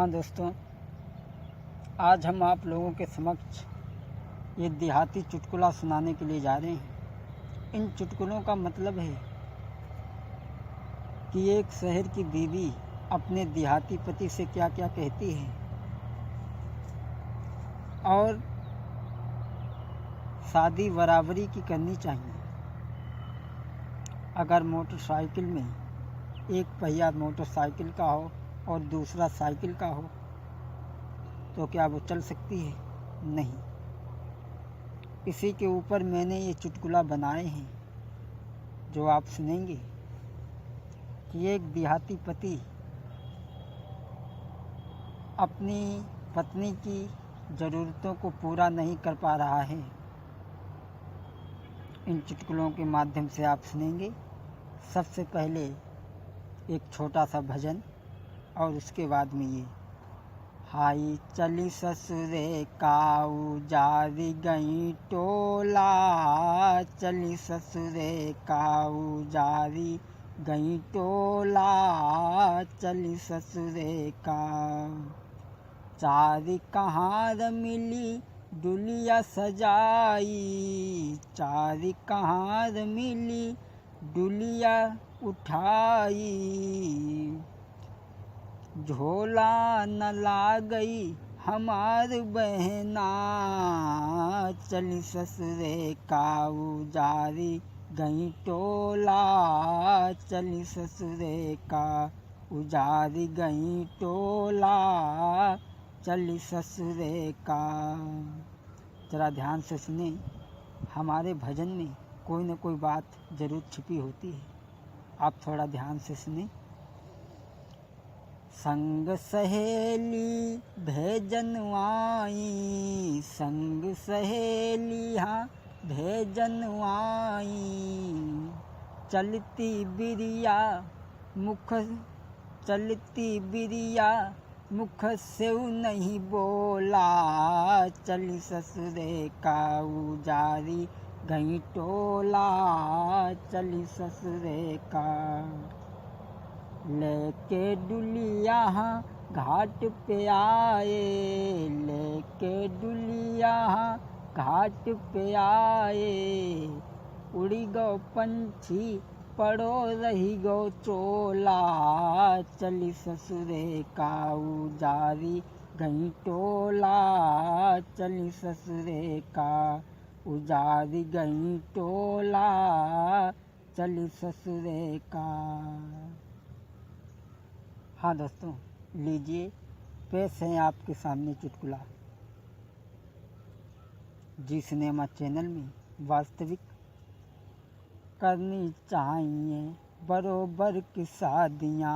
हाँ दोस्तों, आज हम आप लोगों के समक्ष ये देहाती चुटकुला सुनाने के लिए जा रहे हैं। इन चुटकुलों का मतलब है कि एक शहर की बीवी अपने देहाती पति से क्या क्या कहती है और शादी बराबरी की करनी चाहिए। अगर मोटरसाइकिल में एक पहिया मोटरसाइकिल का हो और दूसरा साइकिल का हो तो क्या वो चल सकती है? नहीं। इसी के ऊपर मैंने ये चुटकुला बनाए हैं जो आप सुनेंगे कि एक देहाती पति अपनी पत्नी की ज़रूरतों को पूरा नहीं कर पा रहा है। इन चुटकुलों के माध्यम से आप सुनेंगे। सबसे पहले एक छोटा सा भजन और उसके बाद में ये हाई चली ससुरे काऊ जारी गई टोला, चली ससुरे काऊ जारी गई टोला, चली ससुरे का चारी कहाँ मिली डुलिया सजाई, चारी कहाँ मिली डुलिया उठाई, झोला न ला गई हमार बहना, चली ससुरे काऊ जारी गई टोला, चली ससुरे का उजारी गई टोला, चली ससुरे का। जरा ध्यान से सुने, हमारे भजन में कोई न कोई बात जरूर छिपी होती है। आप थोड़ा ध्यान से सुने। संग सहेली भेजनवाई, संग सहेली हाँ भेजनवाई, चलती बिरिया मुख, चलती बिरिया मुख से नहीं बोला, चली ससुरे काऊ जारी गई टोला, चली ससुरे का। लेके डुलिया घाट पे आए, लेके डुलिया घाट पे आए, उड़ी गो पंछी पड़ो रही गो चोला, चली ससुरे काऊ जारी गई टोला, चली ससुरे का उजारी गई टोला, चली ससुरे का। हाँ दोस्तों, लीजिए पेश है आपके सामने चुटकुला। जी सिनेमा चैनल में वास्तविक करनी चाहिए बरोबर की शादियाँ,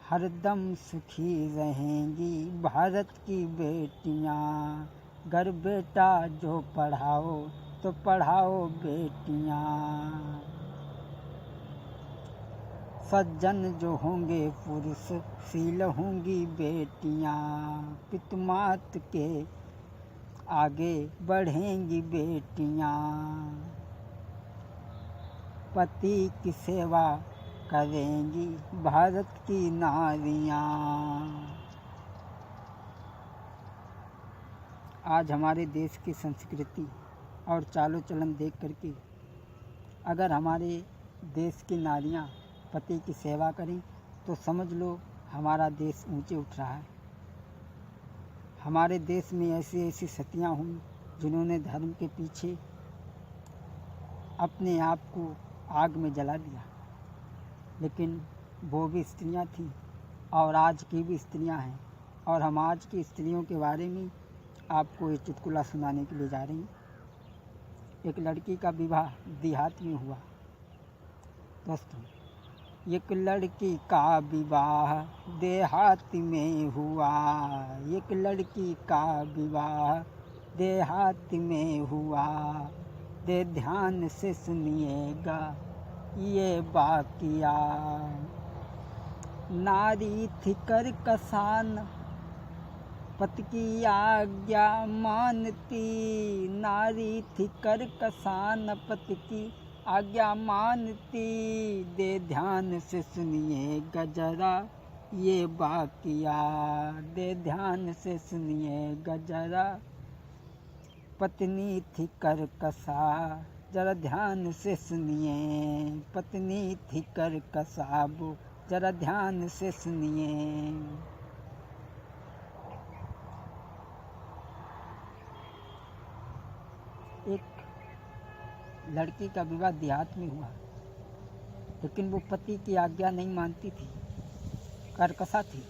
हरदम सुखी रहेंगी भारत की बेटियाँ, घर बेटा जो पढ़ाओ तो पढ़ाओ बेटियाँ, सज्जन जो होंगे पुरुष शील होंगी बेटियाँ, पितमात के आगे बढ़ेंगी बेटियाँ, पति की सेवा करेंगी भारत की नारियाँ। आज हमारे देश की संस्कृति और चालो चलन देख करके अगर हमारे देश की नारियाँ पति की सेवा करें तो समझ लो हमारा देश ऊंचे उठ रहा है। हमारे देश में ऐसी ऐसी सतियाँ हुई जिन्होंने धर्म के पीछे अपने आप को आग में जला दिया, लेकिन वो भी स्त्रियाँ थीं और आज की भी स्त्रियाँ हैं। और हम आज की स्त्रियों के बारे में आपको ये चुटकुला सुनाने के लिए जा रहे हैं। एक लड़की का विवाह देहात में हुआ। दोस्तों, एक लड़की का विवाह देहात में हुआ, एक लड़की का विवाह देहात में हुआ, दे ध्यान से सुनिएगा ये बाकिया। नारी थी कर कसान पति की आज्ञा मानती, नारी थी कर कसान पति की आज्ञा मानती, दे ध्यान से सुनिएगा जरा ये बाकिया दे ध्यान से सुनिए गजरा, पत्नी थी करकसा, जरा ध्यान से सुनिए, पत्नी थी करकसा, वो जरा ध्यान से सुनिए। एक लड़की का विवाह देहात में हुआ, लेकिन वो पति की आज्ञा नहीं मानती थी, करकसा थी।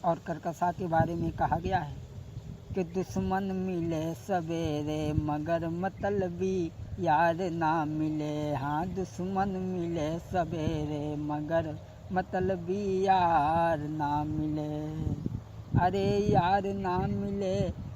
और करकसा के बारे में कहा गया है कि दुश्मन मिले सवेरे मगर मतलबी यार ना मिले। हाँ, दुश्मन मिले सवेरे मगर मतलबी यार ना मिले। अरे यार ना मिले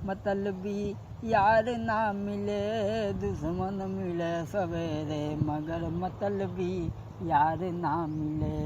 मतलबी यार ना मिले, दुश्मन मिले सवेरे मगर मतलबी यार ना मिले।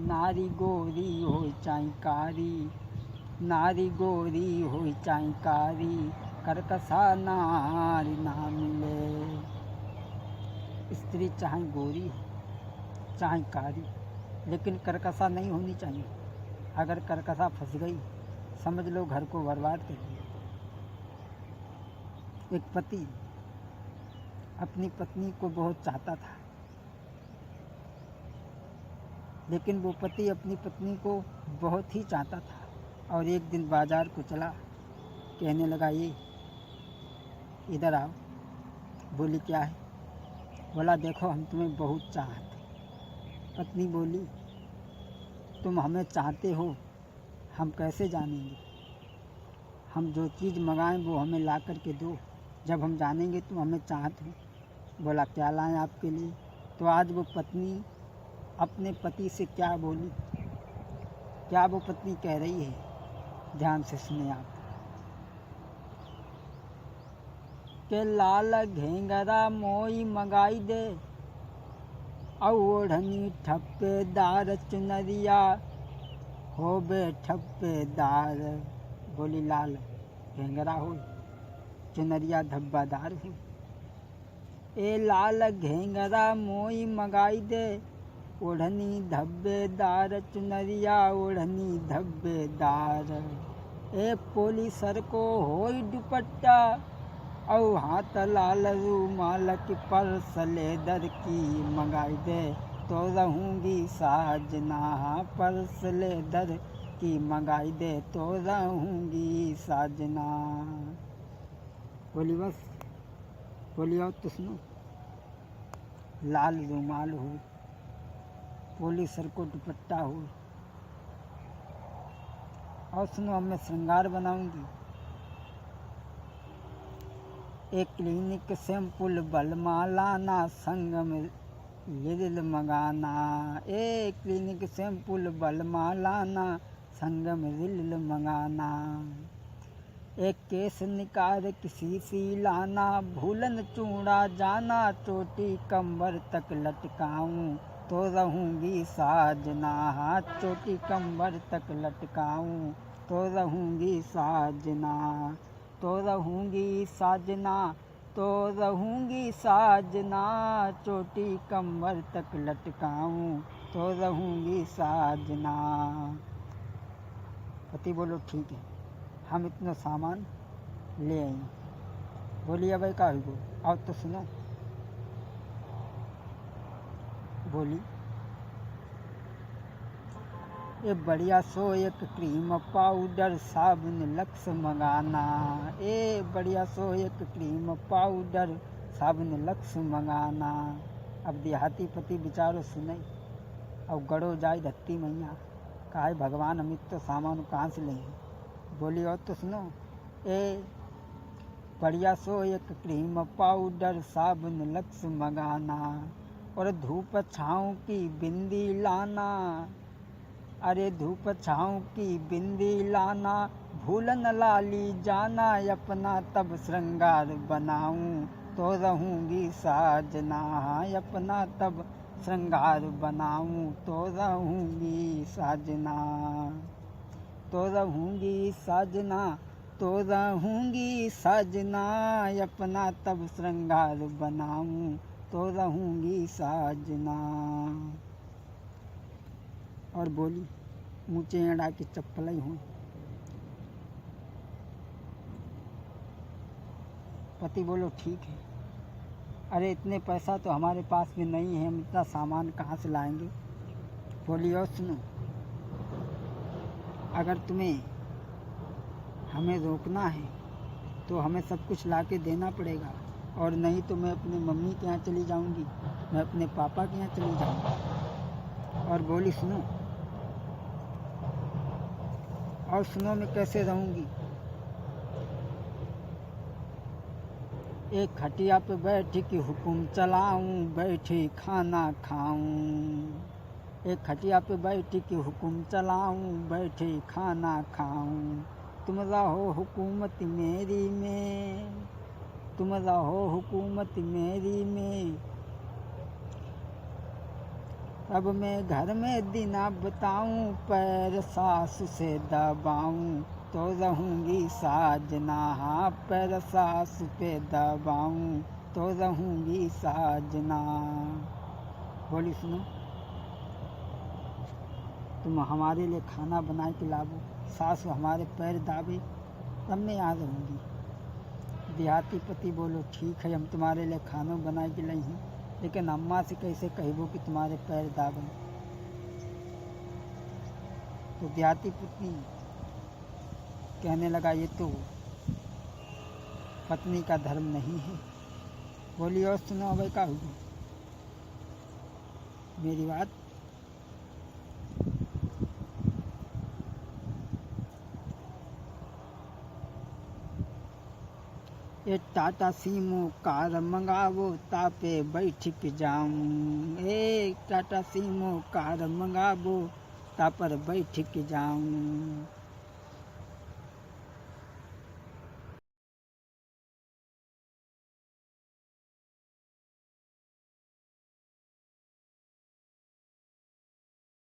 नारी गोरी हो चाहे कारी, नारी गोरी हो चाहे कारी, करकसा नारी ना मिले। स्त्री चाहे गोरी हो चाहे कारी, लेकिन करकसा नहीं होनी चाहिए। अगर करकसा फंस गई समझ लो घर को बर्बाद कर दिया। एक पति अपनी पत्नी को बहुत चाहता था, लेकिन वो पति अपनी पत्नी को बहुत ही चाहता था। और एक दिन बाजार को चला, कहने लगा ये इधर आओ। बोली क्या है? बोला देखो हम तुम्हें बहुत चाहते। पत्नी बोली तुम हमें चाहते हो हम कैसे जानेंगे? हम जो चीज़ मंगाएं वो हमें ला कर के दो, जब हम जानेंगे तुम हमें चाहते हो। बोला क्या लाएं आपके लिए? तो आज वो पत्नी अपने पति से क्या बोली, क्या वो पत्नी कह रही है, ध्यान से सुने आप। के लाल घेंगरा मोई मंगाई दे, ओढ़नी ठप्पेदार चुनरिया हो बे ठप्पेदार। बोली लाल घेंगरा हो चुनरिया धब्बादार हो। ए लाल घेंगरा मोई मंगाई दे, ओढ़नी धब्बेदार चुनरिया ओढ़नी धब्बेदार। ए पोलीसर को होई दुपट्टा, औ हाथ लाल रूमाल की पर्स लेदर की मंगाई दे, तो रहूँगी साजना। पर्स लेदर की मंगाई दे तो रहूँगी साजना। बोली बस, बोली और तो सुनो। लाल रूमाल हो, पोलीसर को दुपट्टा हो, और सुनो अब मैं श्रृंगार बनाऊंगी। एक क्लिनिक सैंपल बलमालाना, संग में लिरिल मंगाना। एक क्लिनिक सैंपल बलमालाना, संग में लिरिल मंगाना। एक केस निकाल किसी सी लाना, भूलन चूड़ा जाना, चोटी कमर तक लटकाऊं तो रहूँगी साजना। चोटी कमर तक लटकाऊं तो रहूँगी साजना, तो रहूँगी साजना, तो रहूँगी साजना। चोटी कमर तक लटकाऊं तो रहूँगी साजना। पति बोलो ठीक है, हम इतना सामान ले आए। बोली अब का हो, और तो सुनो। बोली ये बढ़िया सो एक क्रीम पाउडर साबुन लक्स मंगाना। ए बढ़िया सो एक क्रीम पाउडर साबुन लक्स मंगाना। अब देहाती पति बेचारो सुने और गड़ो जाए धत्ती मैया, काहे भगवान हम तो सामान कहाँ से लेंगे। बोली और तो सुनो। ए बढ़िया सो एक क्रीम पाउडर साबुन लक्स मंगाना, और धूप छाँव की बिंदी लाना। अरे धूप छाँव की बिंदी लाना, भूलन लाली जाना, अपना तब श्रृंगार बनाऊं तो रहूँगी साजना। अपना तब श्रृंगार बनाऊं तो रहूँगी साजना, तो रहूँगी साजना, तो रहूँगी साजना। अपना तब श्रृंगार बनाऊं तो रहूँगी साजना। और बोली ऊंचे एड़ा की चप्पल ही हूँ। पति बोलो ठीक है। अरे इतने पैसा तो हमारे पास भी नहीं है, हम इतना सामान कहाँ से लाएंगे। बोली और सुनो, अगर तुम्हें हमें रोकना है तो हमें सब कुछ ला के देना पड़ेगा, और नहीं तो मैं अपनी मम्मी के यहाँ चली जाऊंगी, मैं अपने पापा के यहाँ चली जाऊंगी। और बोली सुनो, और सुनो मैं कैसे रहूंगी। एक खटिया पे बैठ के हुक्म चलाऊं, बैठे खाना खाऊं। एक खटिया पे बैठ के हुक्म चलाऊं, बैठे खाना खाऊं। तुम रहो हुकूमत मेरी में, तुम रहो हुकूमत मेरी में। अब मैं घर में दिन बताऊं, पैर सास से दबाऊं तो रहूंगी साजना। हाँ पैर सास पे दबाऊं तो रहूंगी साजना। बोली सुनो, तुम हमारे लिए खाना बना के लाओ, सास हमारे पैर दाबे, तब मैं यहाँ रहूँगी। देहाती पति बोलो ठीक है, हम तुम्हारे लिए खाना बना के लाई हैं, लेकिन अम्मा से कैसे कहबो कि तुम्हारे पैर दाबें। तो देहाती पत्नी कहने लगा ये तो पत्नी का धर्म नहीं है। बोली और सुनो अब क्या हुआ मेरी बात। ये टाटा सीमो कार मंगावो, तापे बैठ के जाऊं। टाटा सीमो कार मंगावो, तापर बैठ के जाऊं।